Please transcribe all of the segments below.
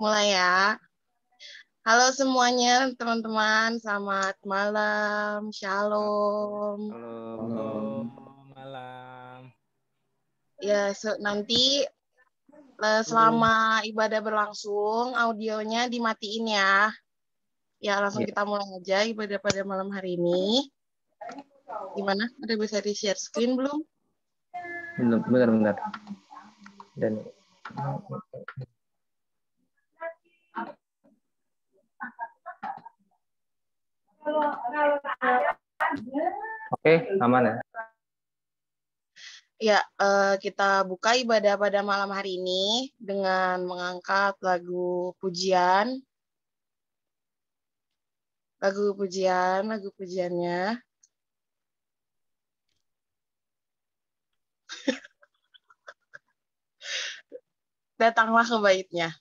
Mulai ya. Halo semuanya, teman-teman. Selamat malam. Shalom. Halo, malam. Ya, nanti selama ibadah berlangsung, audionya dimatiin ya. Ya, langsung kita mulai aja ibadah pada malam hari ini. Gimana? Udah bisa di-share screen belum? Bentar. Dan Oke, aman ya. Ya, kita buka ibadah pada malam hari ini dengan mengangkat lagu pujian. Lagu pujiannya. Datanglah ke baitnya.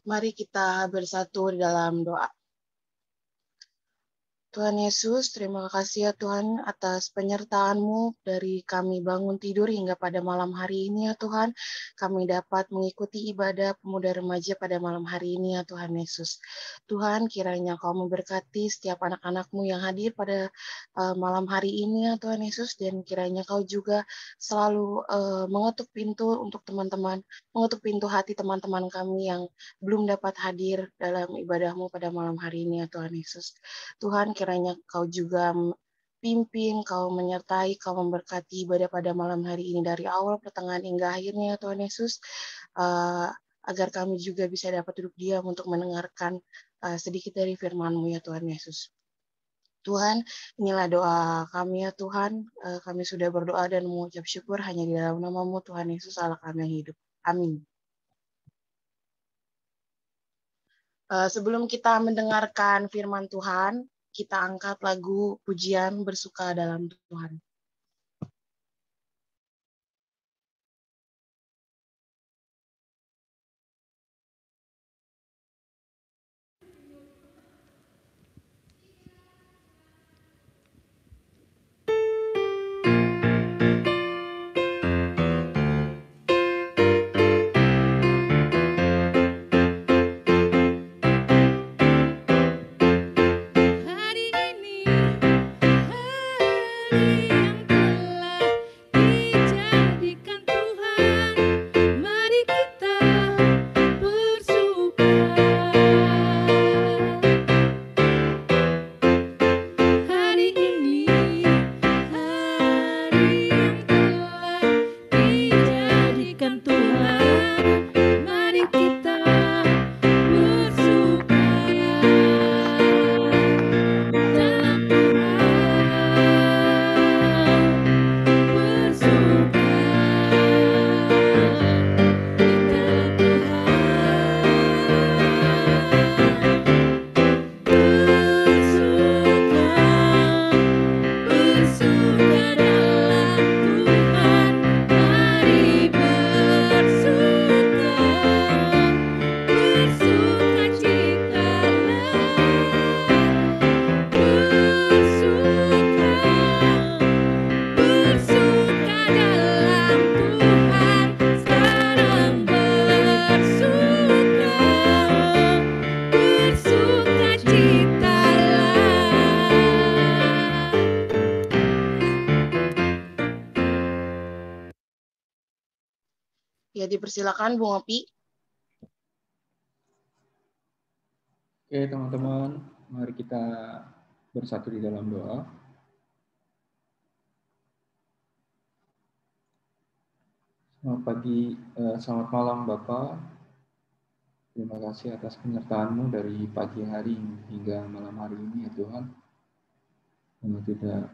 Mari kita bersatu di dalam doa. Tuhan Yesus, terima kasih ya Tuhan atas penyertaan-Mu dari kami bangun tidur hingga pada malam hari ini ya Tuhan. Kami dapat mengikuti ibadah pemuda remaja pada malam hari ini ya Tuhan Yesus. Tuhan, kiranya Kau memberkati setiap anak-anak-Mu yang hadir pada malam hari ini ya Tuhan Yesus. Dan kiranya Kau juga selalu mengetuk pintu untuk teman-teman, mengetuk pintu hati teman-teman kami yang belum dapat hadir dalam ibadah-Mu pada malam hari ini ya Tuhan Yesus. Tuhan, kiranya Kau juga pimpin, Kau menyertai, Kau memberkati ibadah pada malam hari ini dari awal, pertengahan, hingga akhirnya, Tuhan Yesus, agar kami juga bisa dapat duduk diam untuk mendengarkan sedikit dari firman-Mu ya Tuhan Yesus. Tuhan, inilah doa kami ya Tuhan, kami sudah berdoa dan mengucap syukur hanya di dalam nama-Mu Tuhan Yesus, Allah kami yang hidup. Amin. Sebelum kita mendengarkan firman Tuhan, kita angkat lagu pujian bersuka dalam Tuhan. Hari ini Ya, dipersilakan Bung Opi. Oke, teman-teman, mari kita bersatu di dalam doa. Selamat pagi, selamat malam Bapak. Terima kasih atas penyertaan-Mu dari pagi hari hingga malam hari ini ya Tuhan. Kami tidak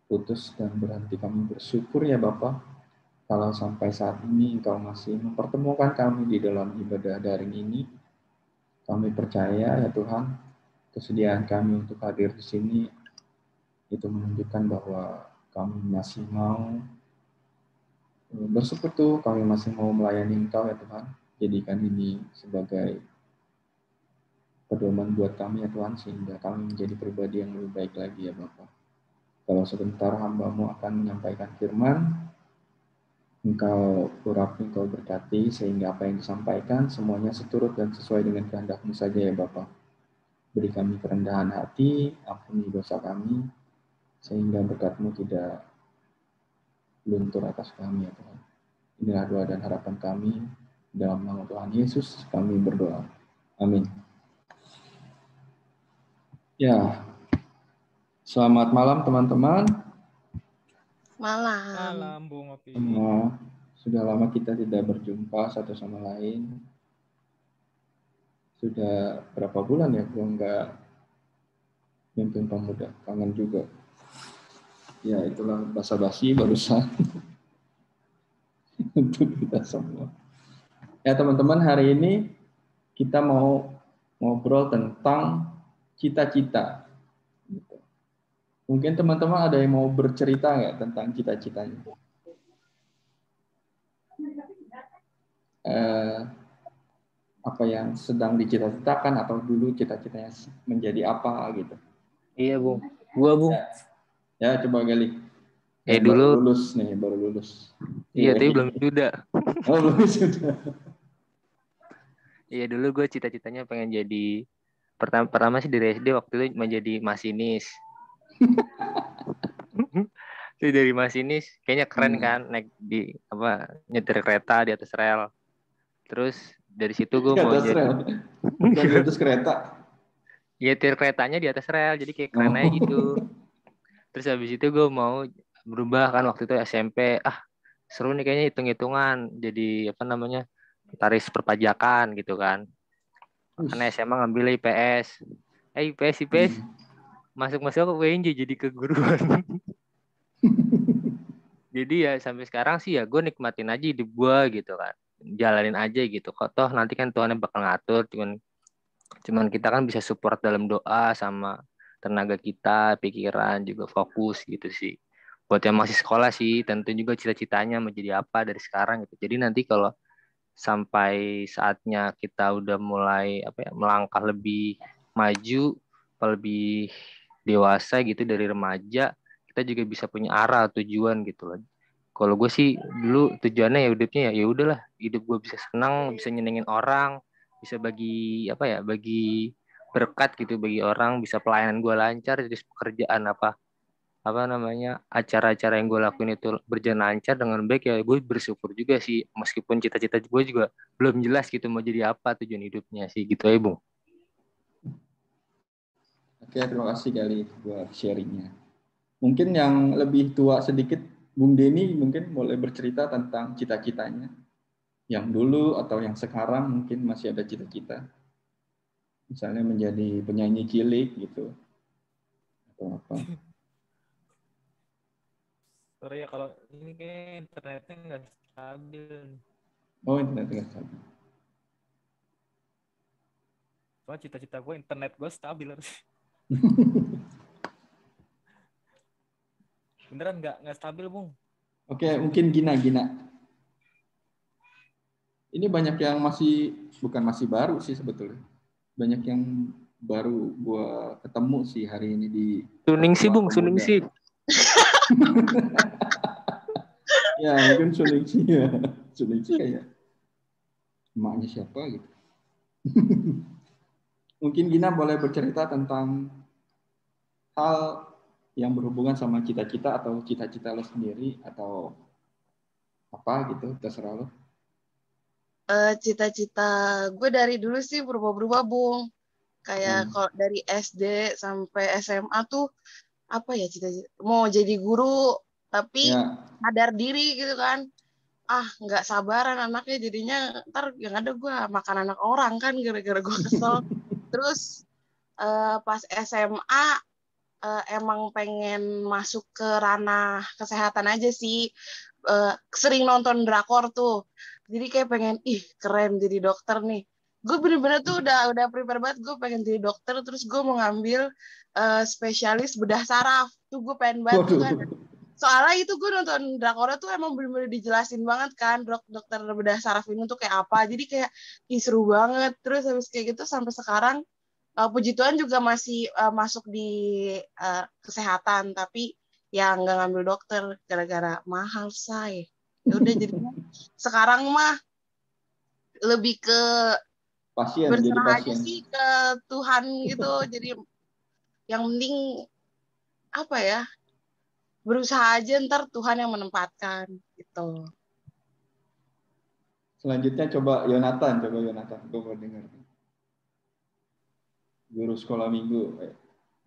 putus dan berhenti kami bersyukur ya Bapak. Kalau sampai saat ini Engkau masih mempertemukan kami di dalam ibadah daring ini, kami percaya ya Tuhan, kesediaan kami untuk hadir di sini itu menunjukkan bahwa kami masih mau bersekutu, kami masih mau melayani Engkau ya Tuhan. Jadikan ini sebagai pedoman buat kami ya Tuhan, sehingga kami menjadi pribadi yang lebih baik lagi ya Bapak. Kalau sebentar hamba-Mu akan menyampaikan firman, Engkau urapi, Engkau berkati, sehingga apa yang disampaikan semuanya seturut dan sesuai dengan kehendak-Mu saja ya Bapak. Beri kami kerendahan hati, ampuni dosa kami, sehingga berkat-Mu tidak luntur atas kami ya Tuhan. Inilah doa dan harapan kami. Dalam nama Tuhan Yesus kami berdoa. Amin. Ya, selamat malam teman-teman. Malam. Malam, Bung Opi. Sudah lama kita tidak berjumpa satu sama lain. Sudah berapa bulan ya gua nggak mimpin pemuda. Kangen juga. Ya, itulah basa-basi barusan. Untuk kita semua. Ya teman-teman, hari ini kita mau ngobrol tentang cita-cita. Mungkin teman-teman ada yang mau bercerita nggak tentang cita-citanya? Apa yang sedang dicita-citakan atau dulu cita-citanya menjadi apa gitu? Iya, Bung. Gua, Bung. Ya coba Gali. Dulu. Baru lulus. Iya, tapi belum sudah. Oh, belum sudah. Iya, dulu gue cita-citanya pengen jadi pertama sih dari SD waktu itu menjadi masinis. Itu dari masinis kayaknya keren kan, naik di nyetir kereta di atas rel. Terus dari situ gue mau jadi di atas kereta. nyetir keretanya di atas rel, jadi kayak keren aja gitu. Terus habis itu gue mau berubah kan waktu itu SMP, seru nih kayaknya hitung-hitungan, jadi notaris perpajakan gitu kan. Makanya SMA ngambil IPS. IPS masuk ke UNJ jadi keguruan. Jadi ya sampai sekarang sih ya gue nikmatin aja hidup gue gitu kan, jalanin aja gitu. Kok toh nanti kan Tuhan yang bakal ngatur, cuman kita kan bisa support dalam doa sama tenaga kita, pikiran juga fokus gitu sih. Buat yang masih sekolah sih tentu juga cita-citanya menjadi apa dari sekarang gitu. Jadi nanti kalau sampai saatnya kita udah mulai melangkah lebih maju, lebih dewasa gitu dari remaja, kita juga bisa punya arah tujuan gitu loh. Kalau gue sih dulu tujuannya ya hidupnya ya udahlah, hidup gue bisa senang, bisa nyenengin orang, bisa bagi bagi berkat gitu bagi orang, bisa pelayanan gue lancar, jadi pekerjaan acara-acara yang gue lakuin itu berjalan lancar dengan baik, ya gue bersyukur juga sih, meskipun cita-cita gue juga belum jelas gitu mau jadi apa tujuan hidupnya sih gitu ya Bung. Oke, terima kasih Gali buat sharingnya. Mungkin yang lebih tua sedikit, Bung Denny mungkin boleh bercerita tentang cita-citanya. Yang dulu atau yang sekarang mungkin masih ada cita-cita. Misalnya menjadi penyanyi cilik gitu. Atau apa. Sorry ya kalau ini kayak internetnya nggak stabil. Oh, internetnya nggak stabil. Soalnya cita-cita gue internet gue stabil harus. Beneran nggak stabil Bung. Oke, mungkin Gina. Ini banyak yang bukan masih baru sih sebetulnya. Banyak yang baru gua ketemu sih hari ini di Suning sih Bung, Suning sih. Ya mungkin Suning sih ya. Suning sih kayak emaknya siapa gitu. Mungkin Gina boleh bercerita tentang hal yang berhubungan sama cita-cita atau cita-cita lo sendiri atau apa gitu, terserah lo. cita-cita gue dari dulu sih berubah-berubah, Bung. Kayak kalau dari SD sampai SMA tuh apa ya cita-cita mau jadi guru, tapi sadar diri gitu kan. Nggak sabaran anaknya, jadinya ntar yang ada gue makan anak orang kan gara-gara gue kesel. Terus pas SMA emang pengen masuk ke ranah kesehatan aja sih. Sering nonton drakor tuh, jadi kayak pengen keren jadi dokter nih. Gue bener-bener tuh udah prepare banget, gue pengen jadi dokter. Terus gue mau ngambil spesialis bedah saraf tuh, gue pengen banget tuh kan. Soalnya itu gue nonton drakornya tuh emang bener-bener dijelasin banget kan dokter bedah saraf ini tuh kayak apa. Jadi kayak seru banget. Terus habis kayak gitu sampai sekarang puji Tuhan juga masih masuk di kesehatan, tapi ya nggak ngambil dokter gara-gara mahal, say. Ya udah jadinya sekarang mah lebih ke pasien, jadi berserah aja pasien. sih ke Tuhan gitu. Jadi yang penting apa ya, berusaha aja, ntar Tuhan yang menempatkan gitu. Selanjutnya coba Yonatan, gue mau dengar. Guru sekolah minggu.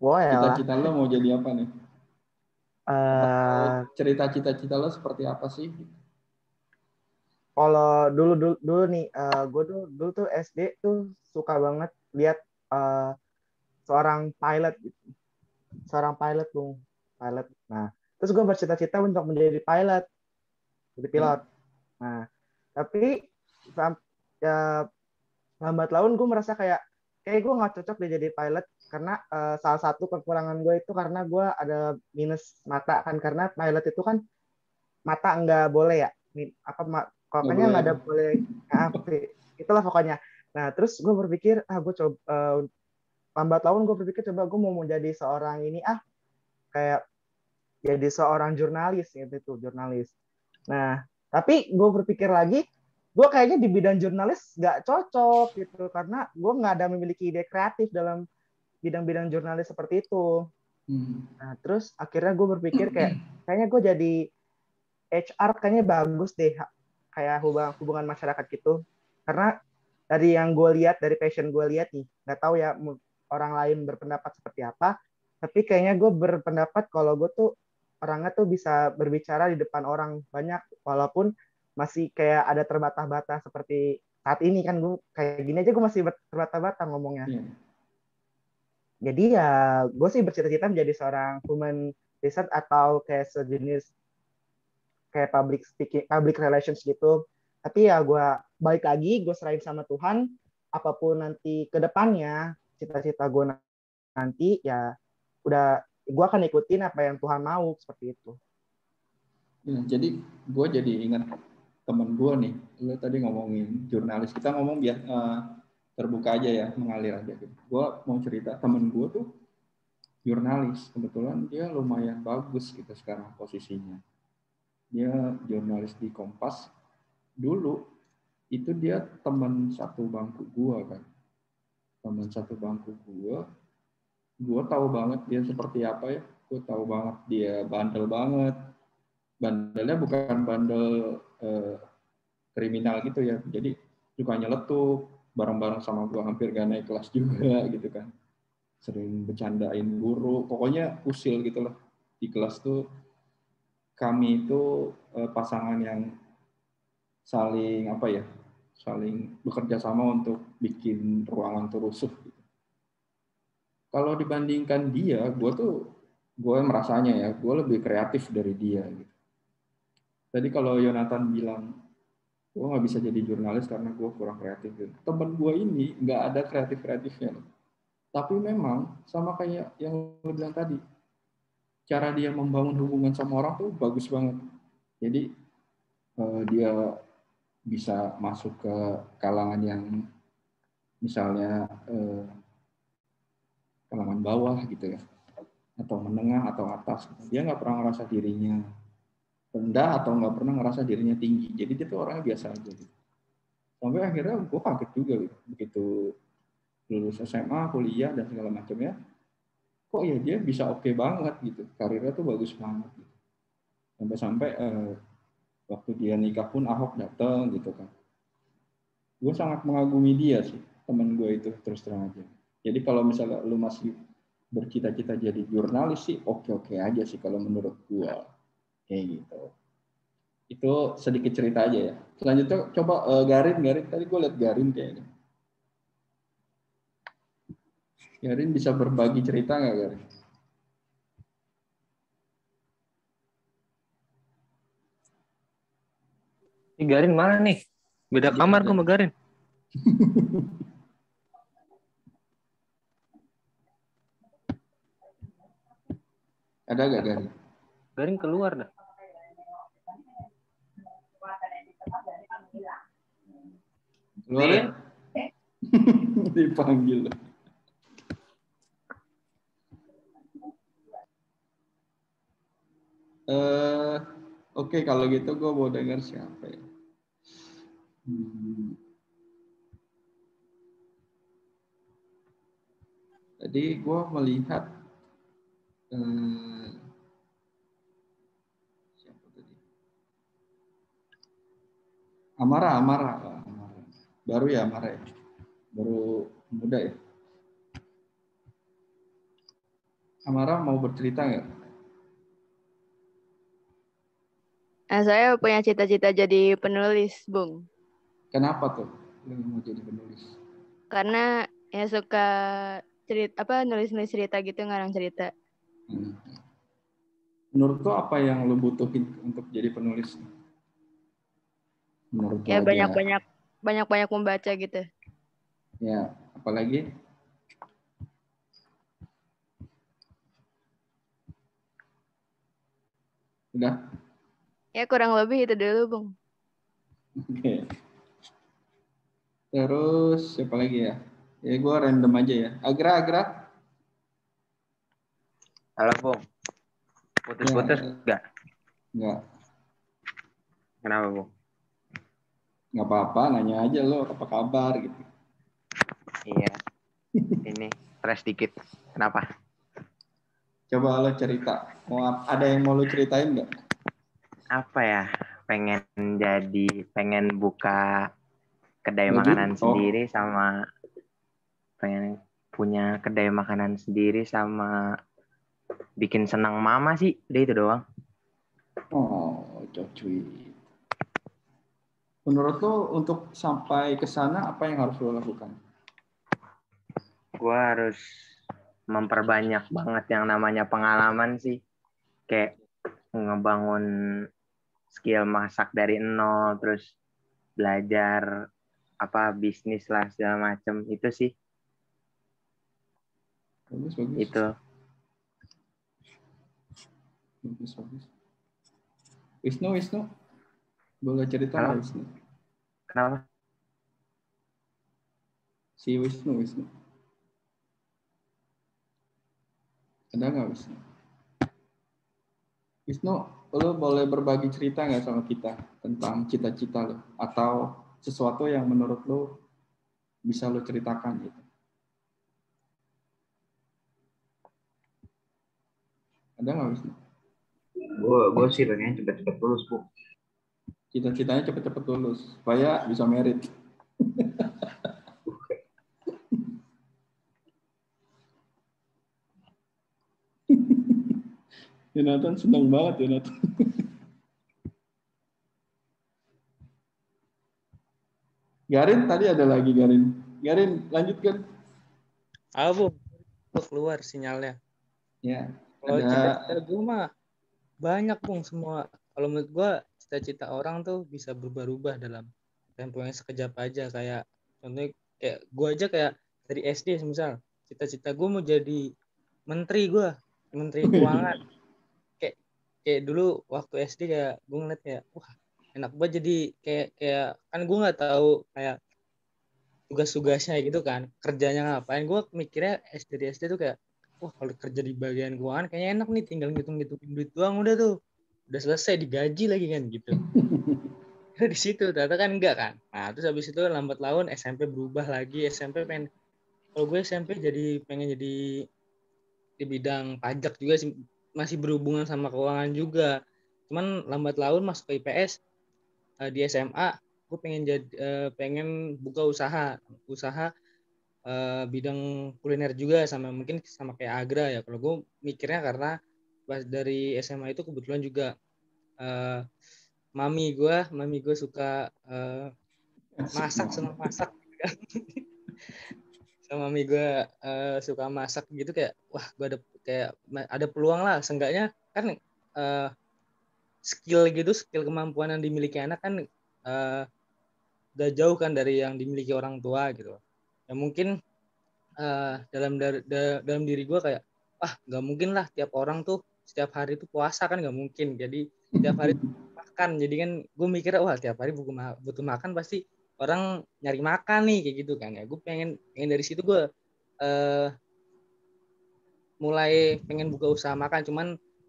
Cita-cita lo mau jadi apa nih? Cerita cita-cita lo seperti apa sih? Kalau dulu nih, gue dulu tuh SD tuh suka banget lihat seorang pilot gitu. Seorang pilot, Bung. Pilot. Nah, terus gue bercita-cita untuk menjadi pilot, jadi pilot. Nah, tapi ya lambat laun gue merasa kayak gue nggak cocok deh jadi pilot, karena salah satu kekurangan gue itu karena gue ada minus mata kan, karena pilot itu kan mata nggak boleh ya, pokoknya nggak ada boleh, itulah pokoknya. Nah terus gue berpikir gue coba lambat laun gue berpikir coba gue mau jadi seorang ini kayak jadi seorang jurnalis gitu, jurnalis. Nah tapi gue berpikir lagi, gue kayaknya di bidang jurnalis nggak cocok gitu, karena gue nggak ada memiliki ide kreatif dalam bidang-bidang jurnalis seperti itu. Nah terus akhirnya gue berpikir kayaknya gue jadi HR kayaknya bagus deh, kayak hubungan masyarakat gitu. Karena dari yang gue lihat, dari passion gue lihat nih, nggak tahu ya orang lain berpendapat seperti apa, tapi kayaknya gue berpendapat kalau gue tuh orangnya tuh bisa berbicara di depan orang banyak, walaupun masih kayak ada terbata-bata seperti saat ini kan, gue kayak gini aja gue masih terbata-bata ngomongnya. Jadi ya gue sih bercita-cita menjadi seorang human research atau kayak sejenis kayak public relations gitu. Tapi ya gue balik lagi, gue serahin sama Tuhan, apapun nanti ke depannya, cita-cita gue nanti ya udah gue akan ikutin apa yang Tuhan mau, seperti itu. Jadi gue jadi ingat temen gue nih, lo tadi ngomongin jurnalis, kita ngomong biar terbuka aja ya, mengalir aja gitu. Gue mau cerita temen gue tuh jurnalis, kebetulan dia lumayan bagus gitu sekarang posisinya. Dia jurnalis di Kompas. Dulu itu dia teman satu bangku gue kan. Teman satu bangku gue tahu banget dia seperti apa ya. Gue tahu banget dia bandel banget. Bandelnya bukan bandel kriminal gitu ya. Jadi suka nyeletuk, bareng-bareng sama gue hampir gak naik kelas juga gitu kan. Sering bercandain guru, pokoknya usil gitu loh. Di kelas tuh kami itu pasangan yang saling bekerja sama untuk bikin ruangan tuh rusuh. Gitu. Kalau dibandingkan dia, gue merasanya ya, gue lebih kreatif dari dia. Gitu. Tadi kalau Yonatan bilang, gue nggak bisa jadi jurnalis karena gue kurang kreatif. Gitu. Temen gue ini nggak ada kreatifnya. Tapi memang sama kayak yang lo bilang tadi, cara dia membangun hubungan sama orang tuh bagus banget. Jadi dia bisa masuk ke kalangan yang misalnya kalangan bawah gitu ya, atau menengah atau atas. Dia nggak pernah ngerasa dirinya rendah atau nggak pernah ngerasa dirinya tinggi. Jadi dia tuh orangnya biasa aja. Gitu. Sampai akhirnya gue kaget juga gitu. Begitu lulus SMA, kuliah dan segala macamnya, kok ya dia bisa oke banget gitu. Karirnya tuh bagus banget. Gitu. Sampai waktu dia nikah pun Ahok datang gitu kan. gue sangat mengagumi dia sih, temen gue itu, terus terang aja. Jadi kalau misalnya lu masih bercita-cita jadi jurnalis sih, oke-oke aja sih kalau menurut gue, kayak gitu. Itu sedikit cerita aja ya. Selanjutnya coba Garin, tadi gue liat Garin kayaknya. Garin bisa berbagi cerita nggak, Garin? Ini Garin mana nih? Beda kamar gue sama Garin. Ada nggak Garin? Garin keluar dah. Keluar ya? Dipanggil. Oke, kalau gitu gue mau dengar siapa ya? Tadi gue melihat siapa tadi? Amara. Baru ya Amara ya? Baru muda ya? Amara mau bercerita nggak? Nah, saya punya cita-cita jadi penulis, Bung. Kenapa tuh lu mau jadi penulis? Karena ya suka nulis-nulis cerita gitu, ngarang cerita. Menurut lo apa yang lo butuhin untuk jadi penulis? Menurut lo Ya aja. banyak membaca gitu. Ya, apalagi? Udah? Ya kurang lebih itu dulu, Bung. Oke. Terus siapa lagi ya? Ya gue random aja ya. Agra. Halo, Bung. Putus-putus enggak? Enggak. Kenapa, Bung? Nggak apa-apa, nanya aja lo apa kabar gitu. Iya. Ini stres dikit. Kenapa? Coba lo cerita. Ada yang mau lo ceritain nggak? Apa ya? Pengen buka kedai Baju? makanan sendiri sama pengen punya kedai makanan sendiri sama bikin senang mama sih. Udah itu doang. Oh, cuy. Menurut lo untuk sampai ke sana apa yang harus lo lakukan? Gue harus memperbanyak banget yang namanya pengalaman sih. Kayak ngebangun skill masak dari nol, terus belajar bisnis lah segala macem. Itu sih. Bagus. Itu. Bagus. Wisnu. Boleh cerita nggak Wisnu? Kenapa? Si Wisnu. Ada nggak Wisnu? Wisnu, lo boleh berbagi cerita nggak sama kita tentang cita-cita lo? Atau sesuatu yang menurut lo bisa lo ceritakan gitu? Ada nggak Wisnu? Gue sih pengen cepet-cepet lulus, Bu. Cita-citanya cepet-cepet lulus, supaya bisa merit. Yonatan senang banget Yonatan. Garin tadi ada lagi Garin. Garin lanjutkan. Bu, keluar sinyalnya. Ya. Kalau cita-cita gue mah banyak, Bung, semua. Kalau menurut gue cita-cita orang tuh bisa berubah-ubah dalam tempo yang sekejap aja. Kayak contohnya kayak gue aja kayak dari SD misal cita-cita gue mau jadi menteri keuangan. kayak dulu waktu SD kayak gue ngeliat kayak wah enak banget jadi kayak kan gue nggak tahu kayak tugas-tugasnya gitu kan, kerjanya ngapain. Gue mikirnya dari SD tuh kayak wah kalau kerja di bagian keuangan kayaknya enak nih, tinggal ngitung-ngitungin duit doang udah selesai, digaji lagi kan gitu. Di situ ternyata kan enggak kan. Nah terus habis itu lambat laun SMP berubah lagi. Kalau gue SMP pengen jadi di bidang pajak juga sih, masih berhubungan sama keuangan juga. Cuman lambat laun masuk ke IPS, di SMA gue pengen buka usaha bidang kuliner juga, sama mungkin sama kayak Agra ya. Kalau gue mikirnya karena pas dari SMA itu kebetulan juga mami gue suka masak, senang masak gitu kan. Sama mami gue suka masak gitu, kayak wah gue ada peluang lah, seenggaknya kan skill kemampuan yang dimiliki anak kan udah jauh kan dari yang dimiliki orang tua gitu. Ya mungkin dalam diri gue kayak nggak mungkin lah tiap orang tuh setiap hari tuh puasa, kan nggak mungkin. Jadi tiap hari makan, jadi kan gue mikirnya wah tiap hari butuh makan, pasti orang nyari makan nih kayak gitu kan ya. Gue pengen dari situ gue mulai pengen buka usaha makan, cuman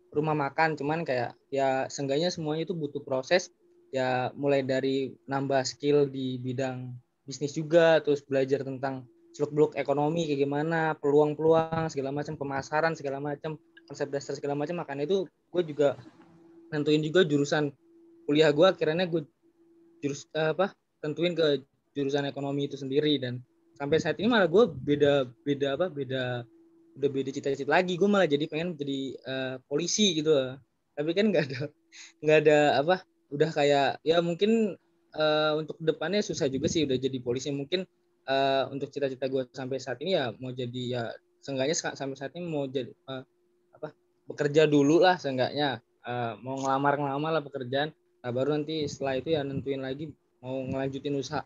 rumah makan, cuman kayak ya seenggaknya semuanya itu butuh proses ya, mulai dari nambah skill di bidang bisnis juga, terus belajar tentang seluk-beluk ekonomi kayak gimana, peluang-peluang segala macam, pemasaran segala macam, konsep dasar segala macam. Makanya itu gue juga nentuin juga jurusan kuliah gue, akhirnya gue tentuin ke jurusan ekonomi itu sendiri. Dan sampai saat ini malah gue udah beda cita-cita lagi, gue malah jadi pengen jadi polisi gitu. Tapi kan nggak ada udah kayak ya mungkin untuk depannya susah juga sih udah jadi polisi. Mungkin untuk cita-cita gue sampai saat ini ya mau jadi ya seenggaknya sampai saat ini mau jadi bekerja dulu lah seenggaknya, mau ngelamar lah pekerjaan. Nah, baru nanti setelah itu ya nentuin lagi mau ngelanjutin usaha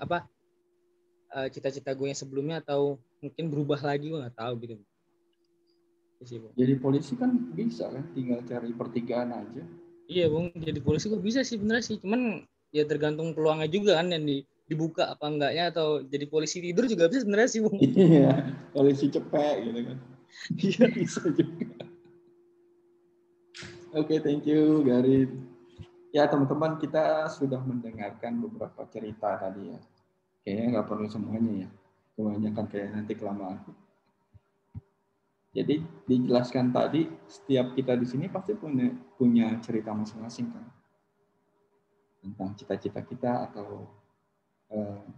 cita-cita gue yang sebelumnya, atau mungkin berubah lagi, gue nggak tahu gitu. Jadi polisi kan bisa kan, tinggal cari pertigaan aja. Iya bung, jadi polisi kok bisa sih bener sih, cuman ya tergantung peluangnya juga kan yang dibuka apa enggaknya. Atau jadi polisi tidur juga bisa sebenarnya sih bung. Iya, polisi cepet gitu kan. Iya bisa juga. Oke, thank you Garin. Ya teman-teman, kita sudah mendengarkan beberapa cerita tadi ya. Kayaknya nggak perlu semuanya ya, kebanyakan kayak nanti kelamaan. Jadi dijelaskan tadi, setiap kita di sini pasti punya cerita masing-masing kan, tentang cita-cita kita atau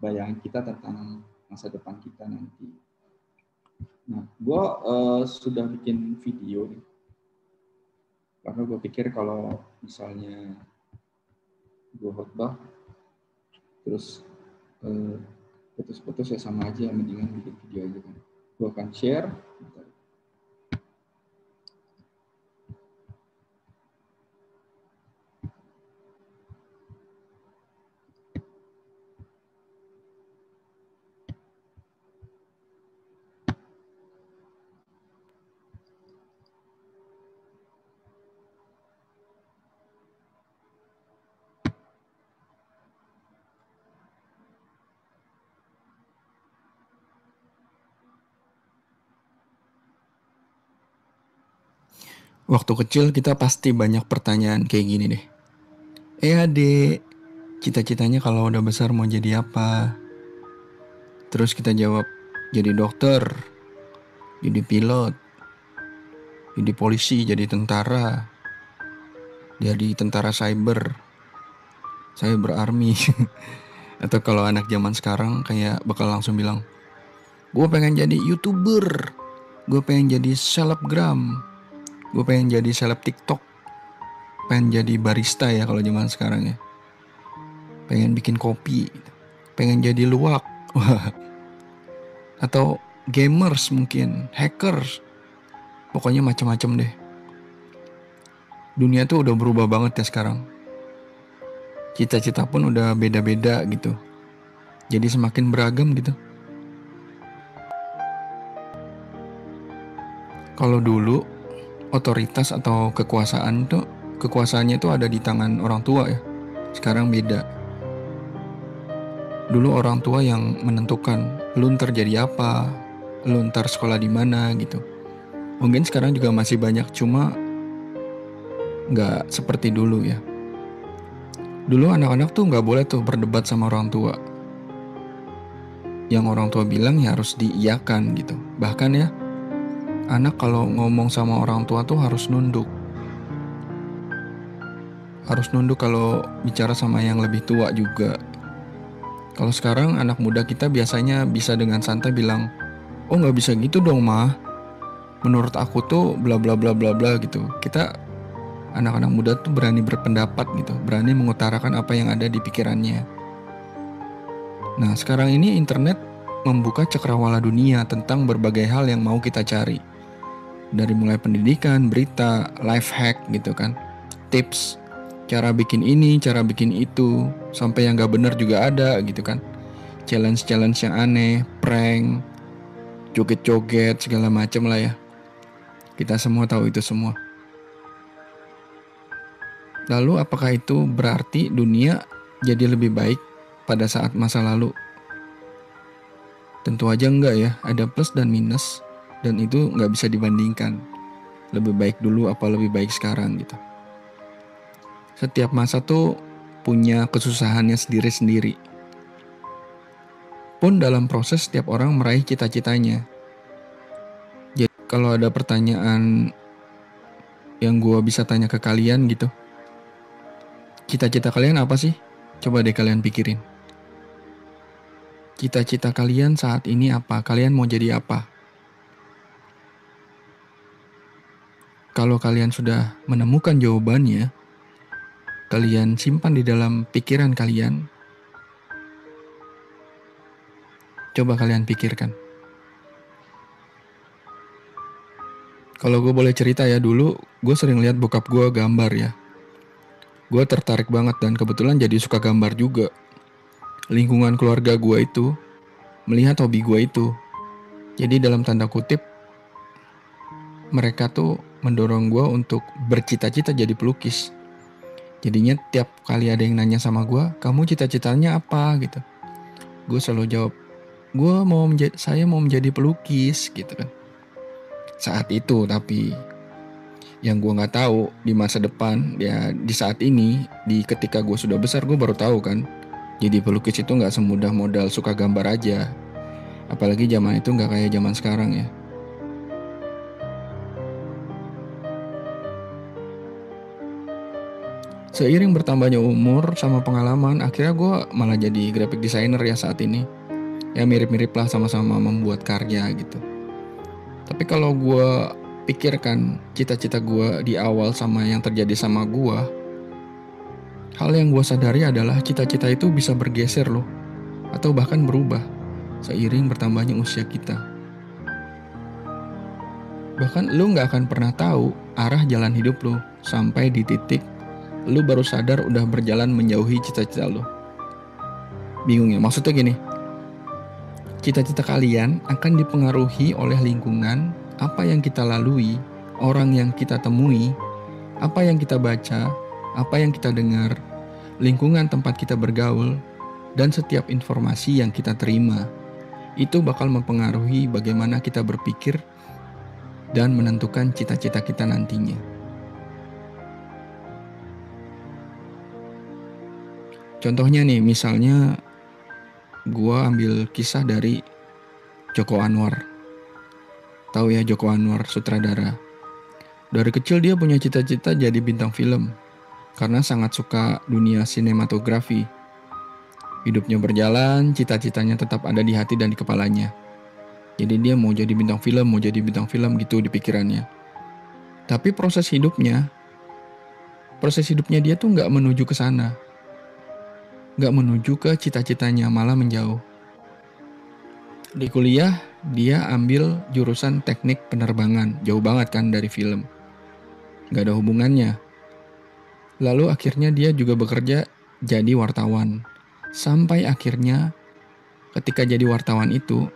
bayangan kita tentang masa depan kita nanti. Nah, gue sudah bikin video nih, karena gue pikir kalau misalnya gue khotbah terus putus-putus ya sama aja, mendingan bikin video aja kan. Gue akan share. Waktu kecil kita pasti banyak pertanyaan kayak gini deh. Adik, cita-citanya kalau udah besar mau jadi apa? Terus kita jawab, jadi dokter, jadi pilot, jadi polisi, jadi tentara, jadi tentara cyber army. Atau kalau anak zaman sekarang kayak bakal langsung bilang, gue pengen jadi YouTuber, gue pengen jadi selebgram, gue pengen jadi seleb TikTok, pengen jadi barista ya kalau zaman sekarang ya, pengen bikin kopi, pengen jadi luwak, atau gamers mungkin, hackers, pokoknya macam-macam deh. Dunia tuh udah berubah banget ya sekarang. Cita-cita pun udah beda-beda gitu, jadi semakin beragam gitu. Kalau dulu otoritas atau kekuasaannya tuh ada di tangan orang tua ya. Sekarang beda. Dulu orang tua yang menentukan lu ntar jadi apa, lu ntar sekolah di mana gitu. Mungkin sekarang juga masih banyak, cuma nggak seperti dulu ya. Dulu anak-anak tuh nggak boleh tuh berdebat sama orang tua. Yang orang tua bilang ya harus diiyakan gitu. Bahkan ya, anak kalau ngomong sama orang tua tuh harus nunduk. Harus nunduk kalau bicara sama yang lebih tua juga. Kalau sekarang anak muda kita biasanya bisa dengan santai bilang, oh nggak bisa gitu dong ma, menurut aku tuh bla bla bla bla bla gitu. Kita anak-anak muda tuh berani berpendapat gitu, berani mengutarakan apa yang ada di pikirannya. Nah sekarang ini internet membuka cakrawala dunia tentang berbagai hal yang mau kita cari. Dari mulai pendidikan, berita, life hack gitu kan, tips, cara bikin ini, cara bikin itu, sampai yang gak bener juga ada gitu kan. Challenge-challenge yang aneh, prank, joget-joget, segala macam lah ya. Kita semua tahu itu semua. Lalu apakah itu berarti dunia jadi lebih baik pada saat masa lalu? Tentu aja enggak ya, ada plus dan minus, dan itu gak bisa dibandingkan. Lebih baik dulu apa lebih baik sekarang gitu. Setiap masa tuh punya kesusahannya sendiri-sendiri. Pun dalam proses setiap orang meraih cita-citanya. Jadi kalau ada pertanyaan yang gue bisa tanya ke kalian gitu, cita-cita kalian apa sih? Coba deh kalian pikirin. Cita-cita kalian saat ini apa? Kalian mau jadi apa? Kalau kalian sudah menemukan jawabannya, kalian simpan di dalam pikiran kalian. Coba kalian pikirkan. Kalau gue boleh cerita ya, dulu gue sering lihat bokap gue gambar ya. Gue tertarik banget dan kebetulan jadi suka gambar juga. Lingkungan keluarga gue itu melihat hobi gue itu. Jadi dalam tanda kutip, mereka tuh mendorong gue untuk bercita-cita jadi pelukis. Jadinya tiap kali ada yang nanya sama gue, kamu cita-citanya apa gitu, gue selalu jawab, saya mau menjadi pelukis gitu kan. Saat itu, tapi yang gue nggak tahu di masa depan ya, di saat ini, di ketika gue sudah besar, gue baru tahu kan, jadi pelukis itu nggak semudah modal suka gambar aja. Apalagi zaman itu nggak kayak zaman sekarang ya. Seiring bertambahnya umur sama pengalaman, akhirnya gue malah jadi graphic designer ya saat ini. Ya mirip-mirip lah, sama-sama membuat karya gitu. Tapi kalau gue pikirkan cita-cita gue di awal sama yang terjadi sama gue, hal yang gue sadari adalah cita-cita itu bisa bergeser loh, atau bahkan berubah seiring bertambahnya usia kita. Bahkan lu gak akan pernah tahu arah jalan hidup lu sampai di titik lu baru sadar udah berjalan menjauhi cita-cita lu. Bingung ya? Maksudnya gini, cita-cita kalian akan dipengaruhi oleh lingkungan, apa yang kita lalui, orang yang kita temui, apa yang kita baca, apa yang kita dengar, lingkungan tempat kita bergaul, dan setiap informasi yang kita terima. Itu bakal mempengaruhi bagaimana kita berpikir dan menentukan cita-cita kita nantinya. Contohnya nih, misalnya gue ambil kisah dari Joko Anwar. Tahu ya Joko Anwar, sutradara. Dari kecil dia punya cita-cita jadi bintang film karena sangat suka dunia sinematografi. Hidupnya berjalan, cita-citanya tetap ada di hati dan di kepalanya. Jadi dia mau jadi bintang film gitu di pikirannya. Tapi proses hidupnya dia tuh nggak menuju ke sana. Gak menuju ke cita-citanya, malah menjauh. Di kuliah, dia ambil jurusan teknik penerbangan. Jauh banget kan dari film. Gak ada hubungannya. Lalu akhirnya dia juga bekerja jadi wartawan. Sampai akhirnya ketika jadi wartawan itu,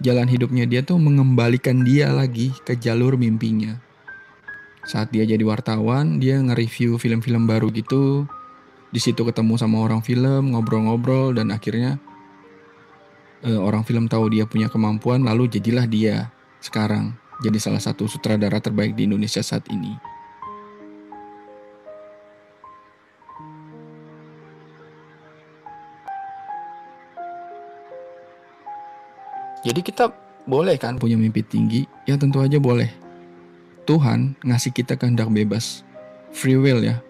jalan hidupnya dia tuh mengembalikan dia lagi ke jalur mimpinya. Saat dia jadi wartawan, dia nge-review film-film baru gitu. Di situ ketemu sama orang film, ngobrol-ngobrol, dan akhirnya orang film tahu dia punya kemampuan, lalu jadilah dia sekarang jadi salah satu sutradara terbaik di Indonesia saat ini. Jadi kita boleh kan punya mimpi tinggi? Ya tentu aja boleh. Tuhan ngasih kita kehendak bebas, free will ya.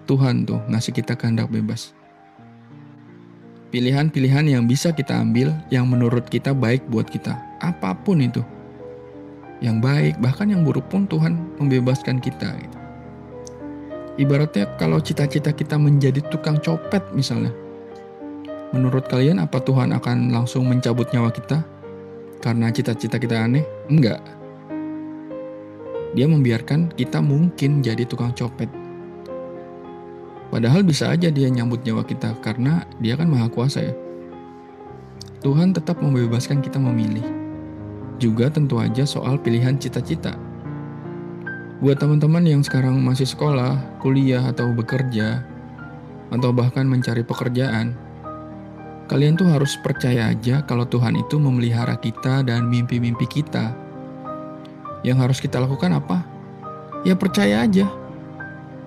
Tuhan tuh ngasih kita kehendak bebas. Pilihan-pilihan yang bisa kita ambil yang menurut kita baik buat kita. Apapun itu. Yang baik, bahkan yang buruk pun Tuhan membebaskan kita. Gitu. Ibaratnya kalau cita-cita kita menjadi tukang copet misalnya. Menurut kalian apa Tuhan akan langsung mencabut nyawa kita? Karena cita-cita kita aneh? Enggak. Dia membiarkan kita mungkin jadi tukang copet. Padahal bisa aja dia nyambut nyawa kita karena dia kan maha kuasa ya. Tuhan tetap membebaskan kita memilih. Juga tentu aja soal pilihan cita-cita. Buat teman-teman yang sekarang masih sekolah, kuliah atau bekerja, atau bahkan mencari pekerjaan, kalian tuh harus percaya aja kalau Tuhan itu memelihara kita dan mimpi-mimpi kita. Yang harus kita lakukan apa? Ya percaya aja.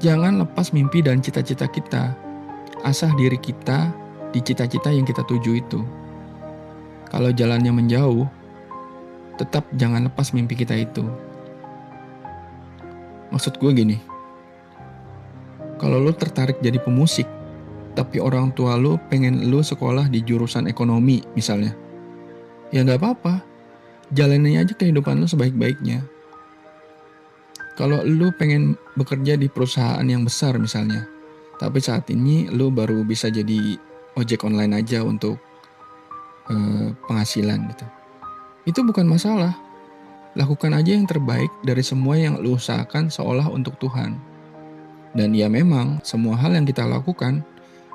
Jangan lepas mimpi dan cita-cita kita. Asah diri kita di cita-cita yang kita tuju itu. Kalau jalannya menjauh, tetap jangan lepas mimpi kita itu. Maksud gue gini, kalau lo tertarik jadi pemusik, tapi orang tua lo pengen lo sekolah di jurusan ekonomi misalnya, ya gak apa-apa, jalanin aja kehidupan lo sebaik-baiknya. Kalau lo pengen bekerja di perusahaan yang besar misalnya, tapi saat ini lo baru bisa jadi ojek online aja untuk penghasilan gitu. Itu bukan masalah. Lakukan aja yang terbaik dari semua yang lo usahakan seolah untuk Tuhan. Dan ya memang semua hal yang kita lakukan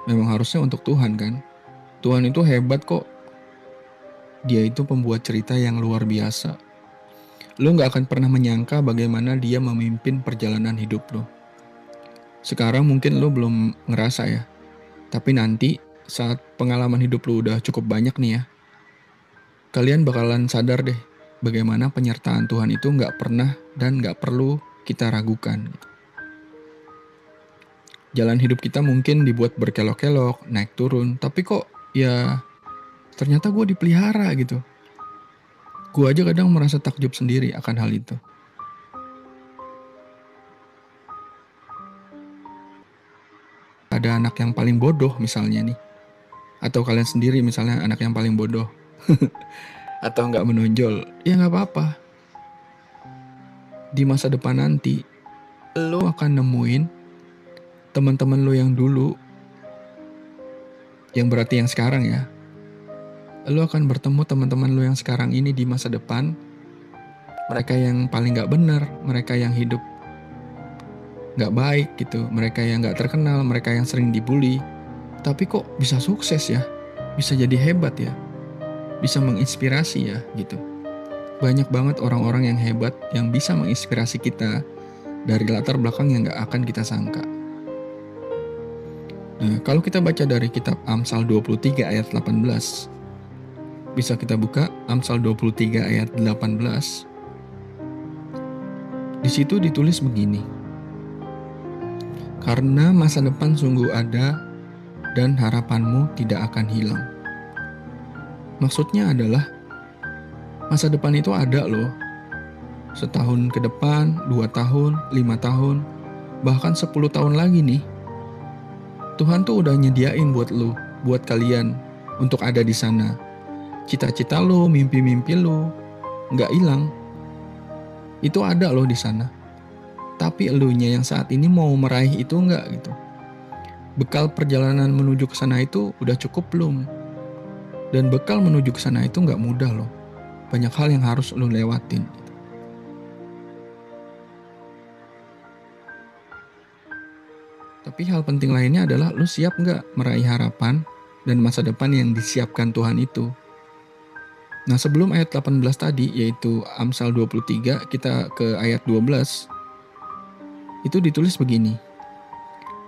memang harusnya untuk Tuhan kan. Tuhan itu hebat kok. Dia itu pembuat cerita yang luar biasa. Lo gak akan pernah menyangka bagaimana dia memimpin perjalanan hidup lo. Sekarang mungkin lo belum ngerasa ya. Tapi nanti saat pengalaman hidup lo udah cukup banyak nih ya, kalian bakalan sadar deh bagaimana penyertaan Tuhan itu gak pernah dan gak perlu kita ragukan. Jalan hidup kita mungkin dibuat berkelok-kelok, naik turun, tapi kok ya ternyata gue dipelihara gitu. Gue aja kadang merasa takjub sendiri akan hal itu. Ada anak yang paling bodoh misalnya nih. Atau kalian sendiri misalnya anak yang paling bodoh. Atau gak menonjol. Ya gak apa-apa. Di masa depan nanti, lo akan nemuin teman-teman lo yang dulu. Yang berarti yang sekarang ya. Lo akan bertemu teman-teman lo yang sekarang ini di masa depan. Mereka yang paling gak benar, mereka yang hidup gak baik gitu, mereka yang gak terkenal, mereka yang sering dibully. Tapi kok bisa sukses ya, bisa jadi hebat ya, bisa menginspirasi ya gitu. Banyak banget orang-orang yang hebat yang bisa menginspirasi kita dari latar belakang yang gak akan kita sangka. Nah, kalau kita baca dari kitab Amsal 23 ayat 18, bisa kita buka Amsal 23 ayat 18. Di situ ditulis begini. Karena masa depan sungguh ada dan harapanmu tidak akan hilang. Maksudnya adalah masa depan itu ada loh. Setahun ke depan, 2 tahun, 5 tahun, bahkan 10 tahun lagi nih. Tuhan tuh udah nyediain buat lo, buat kalian untuk ada di sana. Cita-cita lo, mimpi-mimpi lo, nggak hilang. Itu ada loh di sana. Tapi elunya yang saat ini mau meraih itu nggak gitu. Bekal perjalanan menuju ke sana itu udah cukup belum? Dan bekal menuju ke sana itu nggak mudah loh. Banyak hal yang harus lo lewatin. Tapi hal penting lainnya adalah lo siap nggak meraih harapan dan masa depan yang disiapkan Tuhan itu. Nah sebelum ayat 18 tadi, yaitu Amsal 23, kita ke ayat 12. Itu ditulis begini.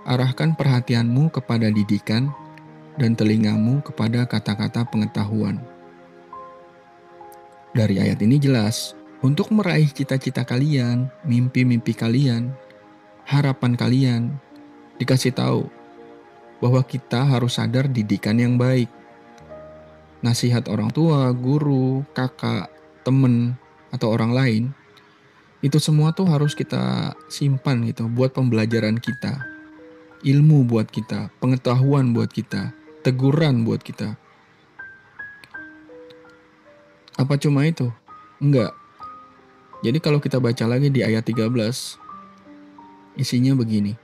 Arahkan perhatianmu kepada didikan dan telingamu kepada kata-kata pengetahuan. Dari ayat ini jelas, untuk meraih cita-cita kalian, mimpi-mimpi kalian, harapan kalian, dikasih tahu bahwa kita harus sadar didikan yang baik. Nasihat orang tua, guru, kakak, temen, atau orang lain, itu semua tuh harus kita simpan gitu buat pembelajaran kita, ilmu buat kita, pengetahuan buat kita. teguran buat kita. Apa cuma itu? Enggak. Jadi kalau kita baca lagi di ayat 13, isinya begini.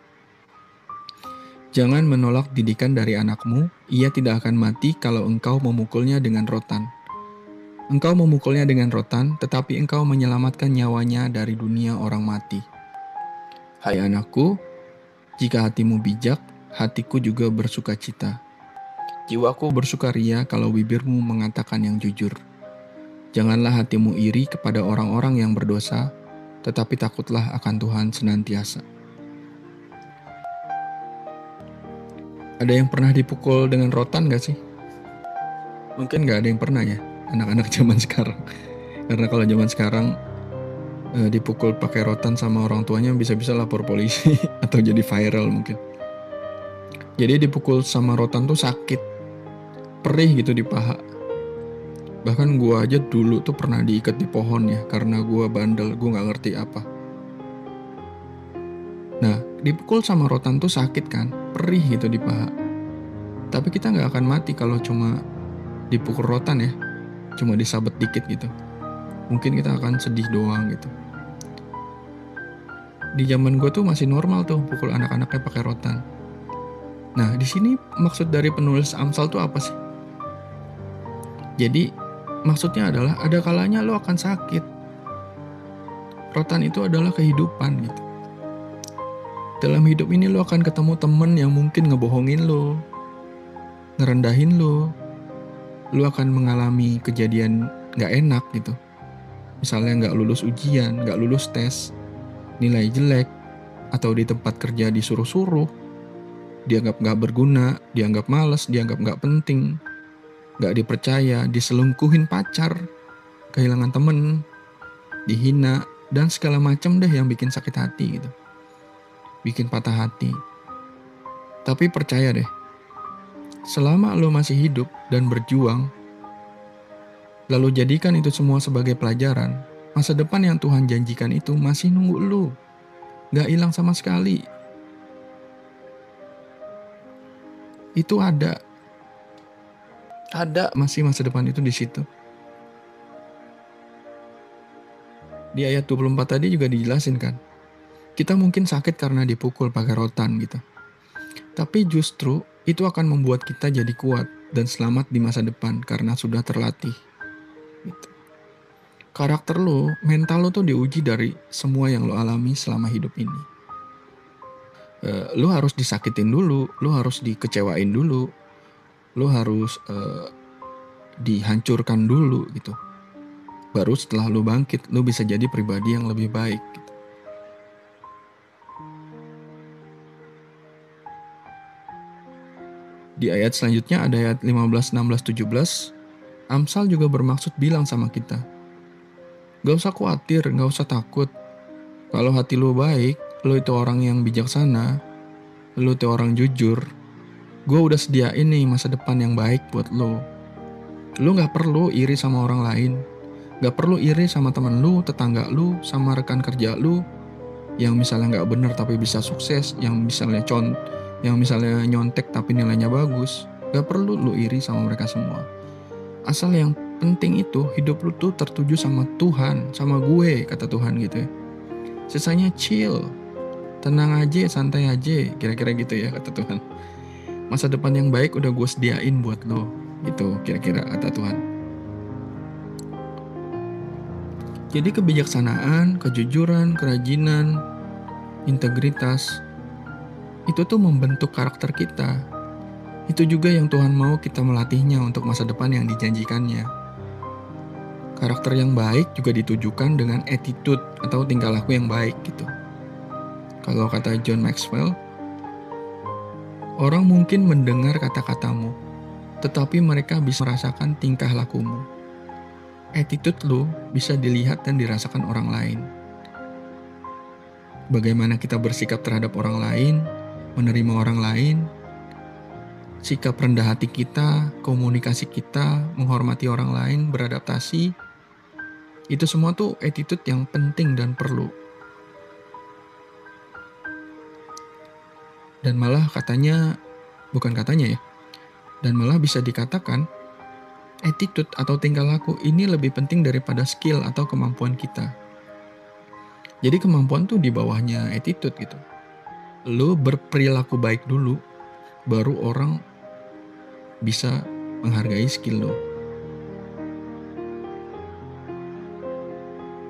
Jangan menolak didikan dari anakmu, ia tidak akan mati kalau engkau memukulnya dengan rotan. Engkau memukulnya dengan rotan, tetapi engkau menyelamatkan nyawanya dari dunia orang mati. Hai anakku, jika hatimu bijak, hatiku juga bersuka cita. Jiwaku bersukaria kalau bibirmu mengatakan yang jujur. Janganlah hatimu iri kepada orang-orang yang berdosa, tetapi takutlah akan Tuhan senantiasa. Ada yang pernah dipukul dengan rotan gak sih? Mungkin gak ada yang pernah ya, anak-anak zaman sekarang. Karena kalau zaman sekarang dipukul pakai rotan sama orang tuanya bisa-bisa lapor polisi atau jadi viral mungkin. Jadi dipukul sama rotan tuh sakit, perih gitu di paha. Bahkan gue aja dulu tuh pernah diikat di pohon ya, karena gue bandel, gue gak ngerti apa. Nah, dipukul sama rotan tuh sakit kan, perih gitu di paha. Tapi kita gak akan mati kalau cuma dipukul rotan ya, cuma disabet dikit gitu. Mungkin kita akan sedih doang gitu. Di zaman gue tuh masih normal tuh pukul anak-anaknya pakai rotan. Nah, di sini maksud dari penulis Amsal tuh apa sih? Jadi maksudnya adalah ada kalanya lo akan sakit. Rotan itu adalah kehidupan gitu. Dalam hidup ini lo akan ketemu temen yang mungkin ngebohongin lo, ngerendahin lo. Lo akan mengalami kejadian gak enak gitu. Misalnya gak lulus ujian, gak lulus tes, nilai jelek, atau di tempat kerja disuruh-suruh, dianggap gak berguna, dianggap malas, dianggap gak penting, gak dipercaya, diselingkuhin pacar, kehilangan temen, dihina, dan segala macam deh yang bikin sakit hati gitu. Bikin patah hati. Tapi percaya deh, selama lo masih hidup dan berjuang, lalu jadikan itu semua sebagai pelajaran, masa depan yang Tuhan janjikan itu masih nunggu lo. Gak hilang sama sekali. Itu ada masih masa depan itu di situ. Di ayat 24 tadi juga dijelasin kan. Kita mungkin sakit karena dipukul pakai rotan gitu. Tapi justru itu akan membuat kita jadi kuat dan selamat di masa depan karena sudah terlatih. Gitu. Karakter lo, mental lo tuh diuji dari semua yang lo alami selama hidup ini. Lo harus disakitin dulu, lo harus dikecewain dulu, lo harus dihancurkan dulu gitu. Baru setelah lo bangkit, lo bisa jadi pribadi yang lebih baik gitu. Di ayat selanjutnya ada ayat 15, 16, 17, Amsal juga bermaksud bilang sama kita, gak usah khawatir, gak usah takut. Kalau hati lo baik, lo itu orang yang bijaksana, lo itu orang jujur, gue udah sediain nih masa depan yang baik buat lo. Lo gak perlu iri sama orang lain, gak perlu iri sama teman lo, tetangga lo, sama rekan kerja lo, yang misalnya gak bener tapi bisa sukses, yang misalnya nyontek tapi nilainya bagus. Gak perlu lo iri sama mereka semua. Asal yang penting itu hidup lo tuh tertuju sama Tuhan, sama gue, kata Tuhan gitu ya. Sisanya chill, tenang aja, santai aja, kira-kira gitu ya kata Tuhan. Masa depan yang baik udah gue sediain buat lo, gitu kira-kira kata Tuhan. Jadi kebijaksanaan, kejujuran, kerajinan, integritas, itu tuh membentuk karakter kita. Itu juga yang Tuhan mau kita melatihnya untuk masa depan yang dijanjikannya. Karakter yang baik juga ditujukan dengan attitude atau tingkah laku yang baik gitu. Kalau kata John Maxwell, orang mungkin mendengar kata-katamu, tetapi mereka bisa merasakan tingkah lakumu. Attitude lo bisa dilihat dan dirasakan orang lain. Bagaimana kita bersikap terhadap orang lain, menerima orang lain, sikap rendah hati kita, komunikasi kita, menghormati orang lain, beradaptasi, itu semua tuh attitude yang penting dan perlu. Dan malah bukan katanya ya, Dan malah bisa dikatakan, attitude atau tingkah laku ini lebih penting daripada skill atau kemampuan kita. Jadi kemampuan tuh di bawahnya attitude gitu. Lu berperilaku baik dulu, baru orang bisa menghargai skill lu.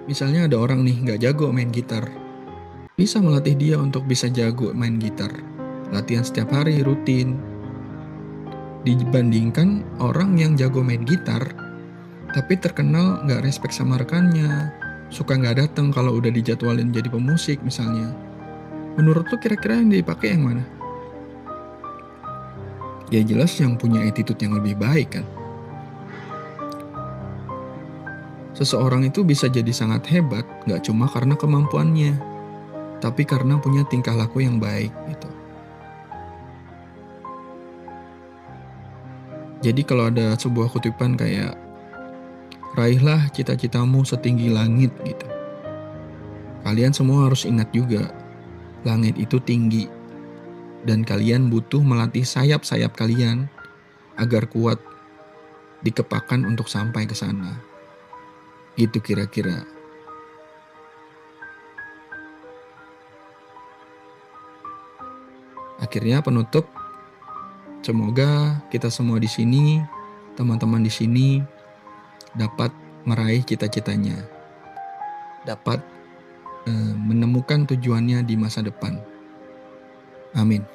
Misalnya ada orang nih gak jago main gitar. Bisa melatih dia untuk bisa jago main gitar. Latihan setiap hari, rutin. Dibandingkan orang yang jago main gitar, tapi terkenal gak respect sama rekannya, suka gak datang kalau udah dijadwalin jadi pemusik misalnya. Menurut lu kira-kira yang dipakai yang mana? Ya jelas yang punya attitude yang lebih baik kan. Seseorang itu bisa jadi sangat hebat gak cuma karena kemampuannya, tapi karena punya tingkah laku yang baik gitu. Jadi kalau ada sebuah kutipan kayak raihlah cita-citamu setinggi langit gitu. Kalian semua harus ingat juga, langit itu tinggi dan kalian butuh melatih sayap-sayap kalian agar kuat dikepakan untuk sampai ke sana. Gitu kira-kira. Akhirnya penutup, semoga kita semua di sini, teman-teman di sini dapat meraih cita-citanya, dapat menemukan tujuannya di masa depan. Amin.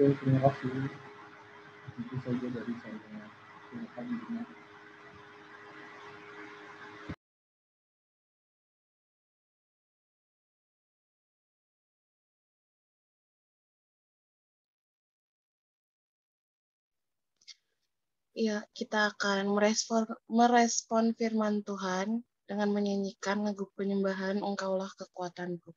Oke, terima kasih. Itu saja dari saya. Silakan Bima. Ya, kita akan merespon firman Tuhan dengan menyanyikan lagu penyembahan Engkaulah Kekuatanku.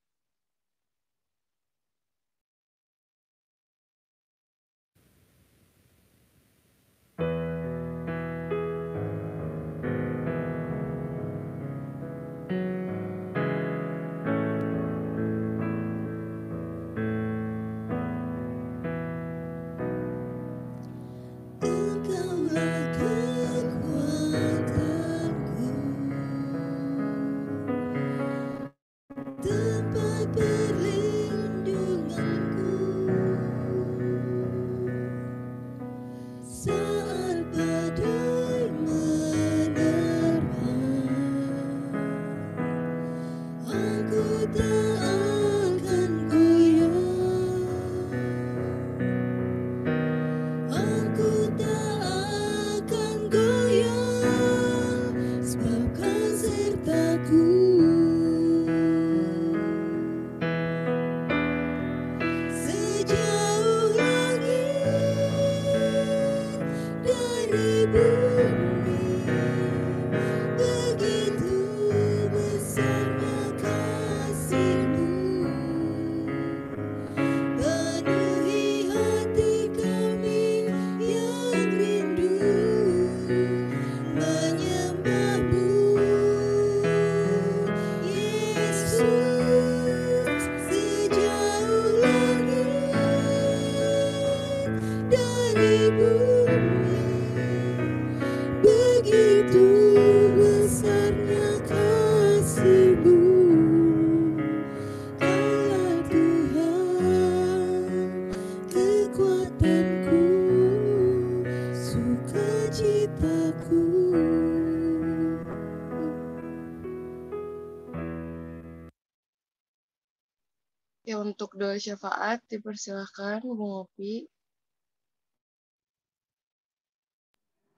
Ya, untuk doa syafaat dipersilahkan Bung Opi.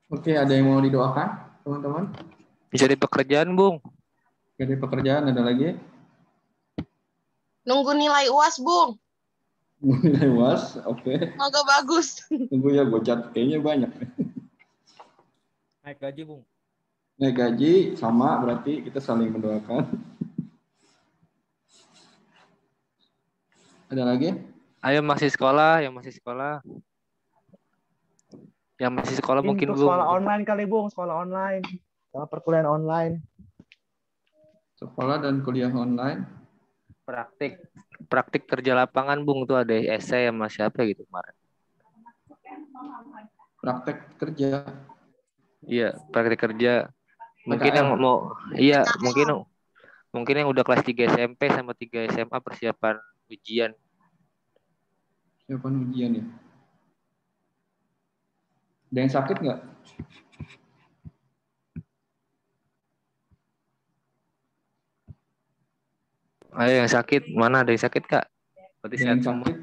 Oke, ada yang mau didoakan, teman-teman? Bisa di pekerjaan, Bung. Jadi pekerjaan ada lagi? Nunggu nilai UAS, Bung. Nilai UAS, oke. Semoga bagus. Tunggu ya, bocat kayaknya banyak. Naik gaji, Bung. Naik gaji sama berarti kita saling mendoakan. Ada lagi? Ayo masih sekolah, yang masih sekolah. Yang masih sekolah mungkin Untuk Bung. sekolah online kali, Bung. Sekolah online. Sama perkuliahan online. Sekolah dan kuliah online. Praktik kerja lapangan Bung, tuh ada essay sama siapa gitu kemarin. Praktek kerja. Iya, praktik kerja. Mungkin PKL. yang mau mungkin yang udah kelas 3 SMP sama 3 SMA persiapan ujian. Persiapan ujian ya. Ada yang sakit nggak? Ayo yang sakit, mana ada yang sakit Kak? Berarti Ada sehat yang semua. sakit?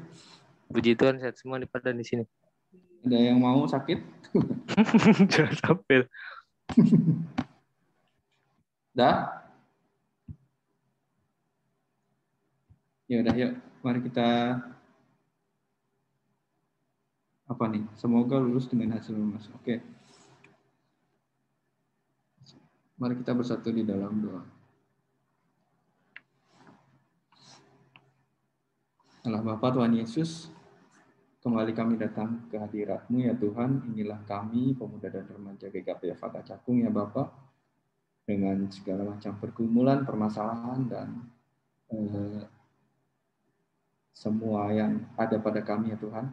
Puji Tuhan sehat semua pada di sini. Ada yang mau sakit? Jangan sampai. Dah? Ya udah yuk, mari kita apa nih? Semoga lulus dengan hasil lulus. Oke. Mari kita bersatu di dalam doa. Allah Bapa Tuhan Yesus, kembali kami datang ke hadirat-Mu ya Tuhan. Inilah kami, pemuda dan remaja GKP Fata Cakung ya Bapa, dengan segala macam pergumulan, permasalahan dan semua yang ada pada kami ya Tuhan.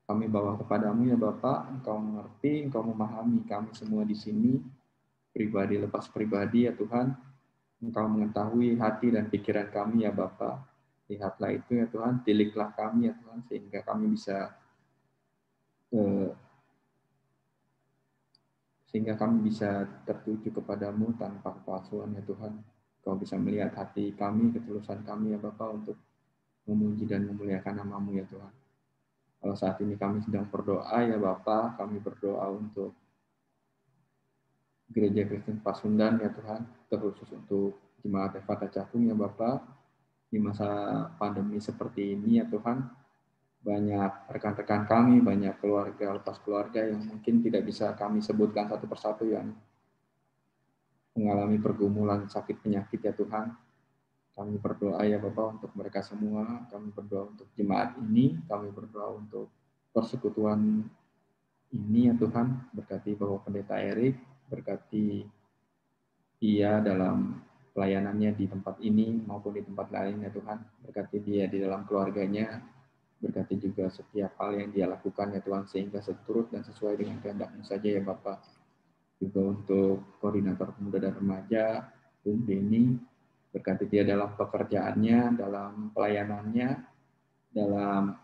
Kami bawa kepadamu ya Bapa. Engkau mengerti, Engkau memahami kami semua di sini, pribadi lepas pribadi ya Tuhan. Engkau mengetahui hati dan pikiran kami ya Bapa. Lihatlah itu ya Tuhan, tiliklah kami ya Tuhan, sehingga kami bisa tertuju kepadamu tanpa kepalsuan ya Tuhan. Kau bisa melihat hati kami, ketulusan kami ya Bapa, untuk memuji dan memuliakan nama-Mu ya Tuhan. Kalau saat ini kami sedang berdoa ya Bapa, kami berdoa untuk Gereja Kristen Pasundan ya Tuhan, terkhusus untuk Jemaat Fata Cakung ya Bapa. Di masa pandemi seperti ini ya Tuhan, banyak rekan-rekan kami, banyak keluarga lepas keluarga yang mungkin tidak bisa kami sebutkan satu persatu yang mengalami pergumulan sakit penyakit ya Tuhan. Kami berdoa ya Bapak untuk mereka semua, kami berdoa untuk jemaat ini, kami berdoa untuk persekutuan ini ya Tuhan. Berkati Bapak Pendeta Erik, berkati dia dalam pelayanannya di tempat ini maupun di tempat lain ya Tuhan. Berkati dia di dalam keluarganya, berkati juga setiap hal yang dia lakukan ya Tuhan, sehingga seturut dan sesuai dengan kehendak-Mu saja ya Bapak. Juga untuk koordinator pemuda dan remaja, Bung Denny, berkati dia dalam pekerjaannya, dalam pelayanannya, dalam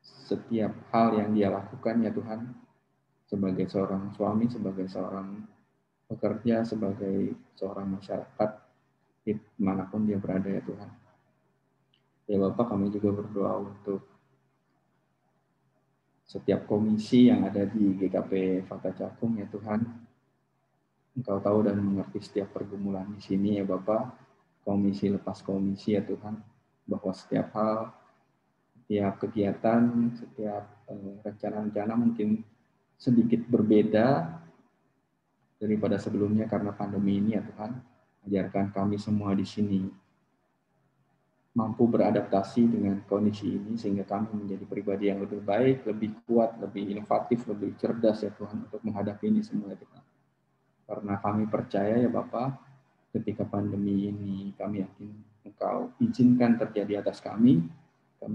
setiap hal yang dia lakukan ya Tuhan, sebagai seorang suami, sebagai seorang pekerja, sebagai seorang masyarakat, dimanapun dia berada ya Tuhan. Ya Bapak, kami juga berdoa untuk setiap komisi yang ada di GKP Fata Cakung ya Tuhan. Engkau tahu dan mengerti setiap pergumulan di sini ya Bapak, komisi lepas komisi ya Tuhan, bahwa setiap hal, setiap kegiatan, setiap rencana-rencana mungkin sedikit berbeda daripada sebelumnya karena pandemi ini ya Tuhan. Ajarkan kami semua di sini mampu beradaptasi dengan kondisi ini sehingga kami menjadi pribadi yang lebih baik, lebih kuat, lebih inovatif, lebih cerdas ya Tuhan untuk menghadapi ini semua ya Tuhan. Karena kami percaya ya Bapak, ketika pandemi ini kami yakin Engkau izinkan terjadi atas kami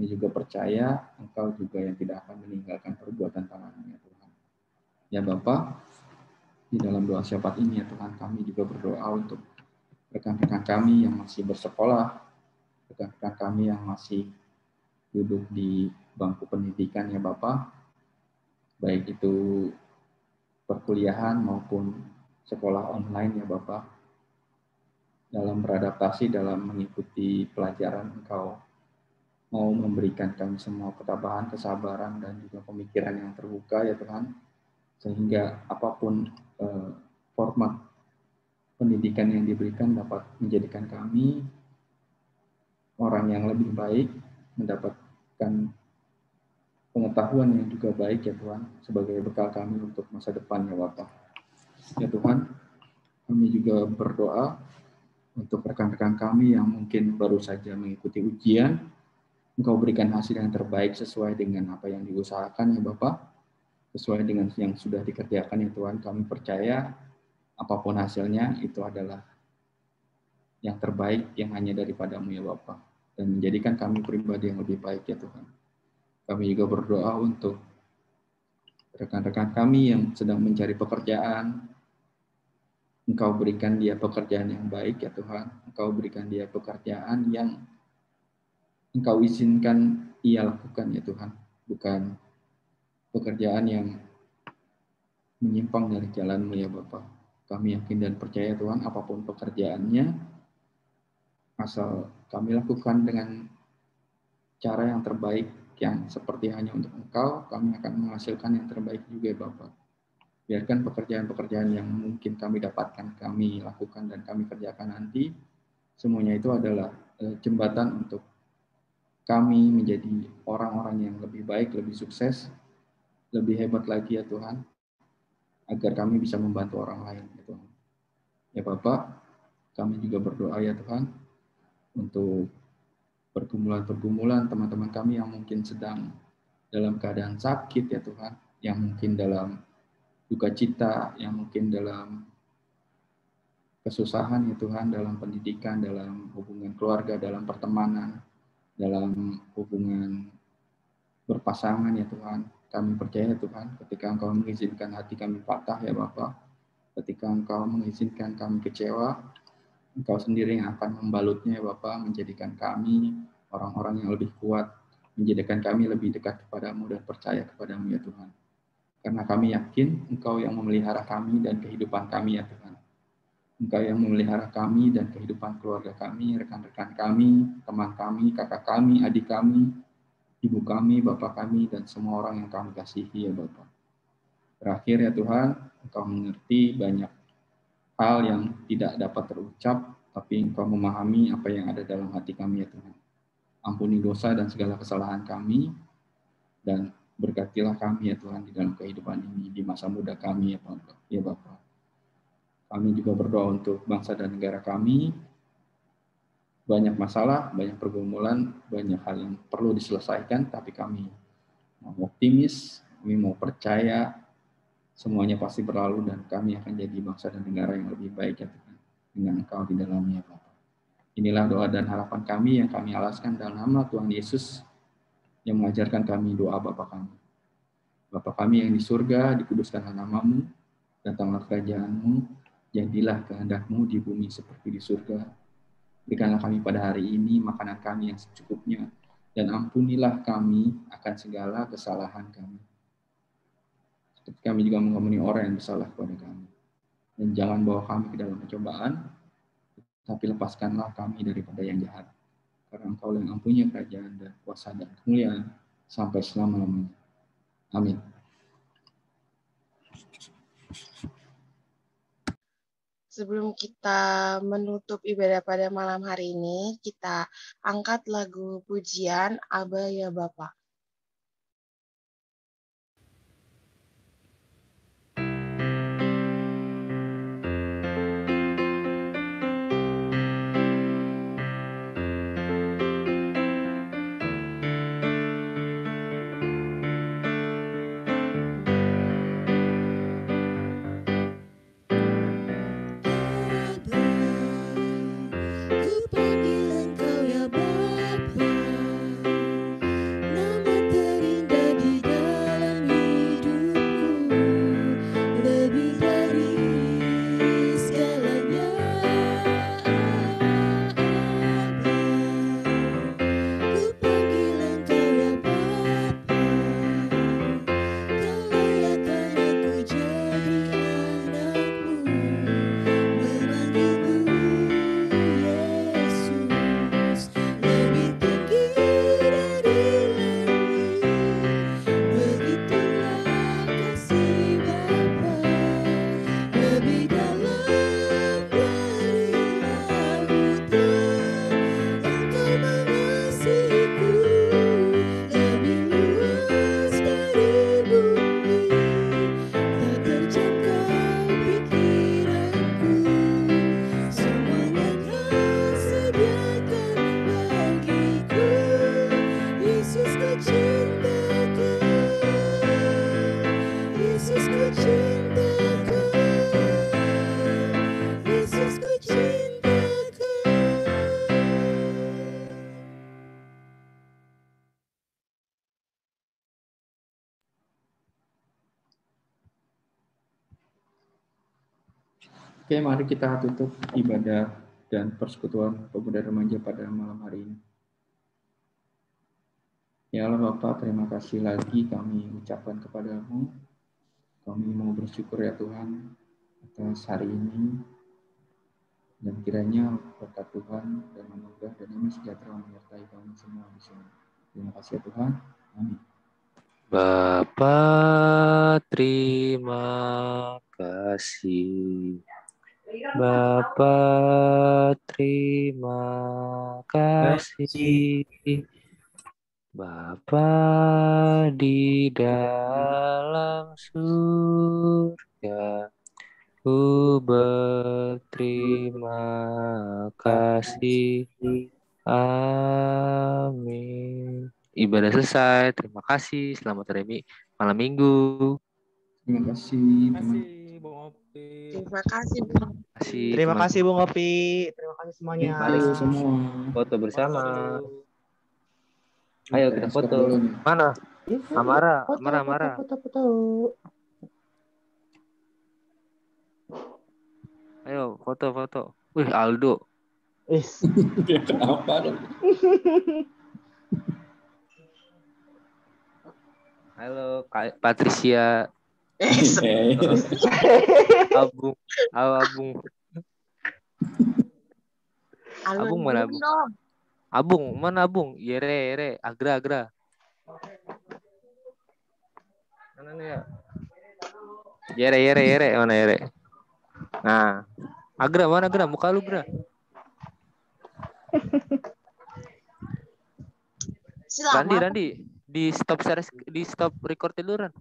juga percaya Engkau juga yang tidak akan meninggalkan perbuatan tangan-Mu ya Tuhan. Ya Bapak, di dalam doa syafaat ini ya Tuhan, kami juga berdoa untuk rekan-rekan kami yang masih bersekolah, rekan-rekan kami yang masih duduk di bangku pendidikan ya Bapak, baik itu perkuliahan maupun sekolah online ya Bapak, dalam beradaptasi, dalam mengikuti pelajaran Engkau mau memberikan kami semua ketabahan, kesabaran, dan juga pemikiran yang terbuka ya Tuhan, sehingga apapun format pendidikan yang diberikan dapat menjadikan kami orang yang lebih baik, mendapatkan pengetahuan yang juga baik ya Tuhan, sebagai bekal kami untuk masa depan ya Bapak. Ya Tuhan, kami juga berdoa untuk rekan-rekan kami yang mungkin baru saja mengikuti ujian, Engkau berikan hasil yang terbaik sesuai dengan apa yang diusahakan ya Bapak, sesuai dengan yang sudah dikerjakan ya Tuhan. Kami percaya apapun hasilnya itu adalah yang terbaik yang hanya daripada-Mu ya Bapak, dan menjadikan kami pribadi yang lebih baik ya Tuhan. Kami juga berdoa untuk rekan-rekan kami yang sedang mencari pekerjaan. Engkau berikan dia pekerjaan yang baik ya Tuhan. Engkau berikan dia pekerjaan yang Engkau izinkan ia lakukan ya Tuhan. Bukan pekerjaan yang menyimpang dari jalan-Mu ya Bapak. Kami yakin dan percaya Tuhan, apapun pekerjaannya, asal kami lakukan dengan cara yang terbaik, yang seperti hanya untuk Engkau, kami akan menghasilkan yang terbaik juga ya Bapak. Biarkan pekerjaan-pekerjaan yang mungkin kami dapatkan, kami lakukan dan kami kerjakan nanti, semuanya itu adalah jembatan untuk kami menjadi orang-orang yang lebih baik, lebih sukses, lebih hebat lagi ya Tuhan, agar kami bisa membantu orang lain ya Tuhan. Ya Bapak, kami juga berdoa ya Tuhan, untuk pergumulan-pergumulan teman-teman kami yang mungkin sedang dalam keadaan sakit ya Tuhan, yang mungkin dalam duka cita, yang mungkin dalam kesusahan ya Tuhan, dalam pendidikan, dalam hubungan keluarga, dalam pertemanan, dalam hubungan berpasangan ya Tuhan. Kami percaya ya Tuhan, ketika Engkau mengizinkan hati kami patah ya Bapak, ketika Engkau mengizinkan kami kecewa, Engkau sendiri yang akan membalutnya ya Bapak, menjadikan kami orang-orang yang lebih kuat, menjadikan kami lebih dekat kepadamu dan percaya kepadamu ya Tuhan. Karena kami yakin Engkau yang memelihara kami dan kehidupan kami ya Tuhan. Engkau yang memelihara kami dan kehidupan keluarga kami, rekan-rekan kami, teman kami, kakak kami, adik kami, ibu kami, bapak kami, dan semua orang yang kami kasihi ya Bapak. Terakhir ya Tuhan, Engkau mengerti banyak hal yang tidak dapat terucap, tapi Engkau memahami apa yang ada dalam hati kami ya Tuhan. Ampuni dosa dan segala kesalahan kami, dan berkatilah kami ya Tuhan di dalam kehidupan ini, di masa muda kami ya Bapak. Ya Bapak. Kami juga berdoa untuk bangsa dan negara kami. Banyak masalah, banyak pergumulan, banyak hal yang perlu diselesaikan, tapi kami mau optimis, kami mau percaya, semuanya pasti berlalu dan kami akan jadi bangsa dan negara yang lebih baik ya Tuhan, dengan Engkau di dalamnya Bapak. Inilah doa dan harapan kami yang kami alaskan dalam nama Tuhan Yesus yang mengajarkan kami doa Bapa kami. Bapa kami yang di surga, dikuduskanlah nama-Mu, datanglah kerajaan-Mu, jadilah kehendak-Mu di bumi seperti di surga. Berikanlah kami pada hari ini makanan kami yang secukupnya, dan ampunilah kami akan segala kesalahan kami. Seperti kami juga mengampuni orang yang bersalah kepada kami. Dan jangan bawa kami ke dalam pencobaan, tapi lepaskanlah kami daripada yang jahat. Karena Engkau yang mempunyai kerajaan dan kuasa dan kemuliaan sampai selama-lamanya. Amin. Sebelum kita menutup ibadah pada malam hari ini, kita angkat lagu pujian Aba ya Bapa. Ku panggil Engkau ya Bapa, Yesus ku cinta kau, Yesus ku cinta kau. Oke, mari kita tutup ibadah dan persekutuan pemuda remaja pada malam hari ini. Ya Allah Bapa, terima kasih lagi kami ucapkan kepadamu. Kami mau bersyukur ya Tuhan atas hari ini. Dan kiranya berkat Tuhan dan anugerah dan damai sejahtera menyertai kami semua di sini. Terima kasih ya Tuhan. Amin. Bapa, terima kasih. Bapa, terima kasih. Bapa di dalam surga, ku berterima kasih. Amin. Ibadah selesai. Terima kasih. Selamat hari malam minggu. Terima kasih. Terima kasih, Bung Opi. Terima kasih, Bung. Terima kasih Bung Opi. Terima kasih semuanya. Mari semua. Foto bersama. Foto. Ayo kita foto. Mana? Amara. Foto. Ayo foto. Wih, Aldo. Dia kenapa dong? Halo, Kak Patricia. Abung. Abung mana Abung? Abung mana Abung? Yere, Agra. Mana nih ya? Yere, mana Yere? Nah, Agra mana Agra? Muka lu Gra. Randi, di stop record dulu Ran.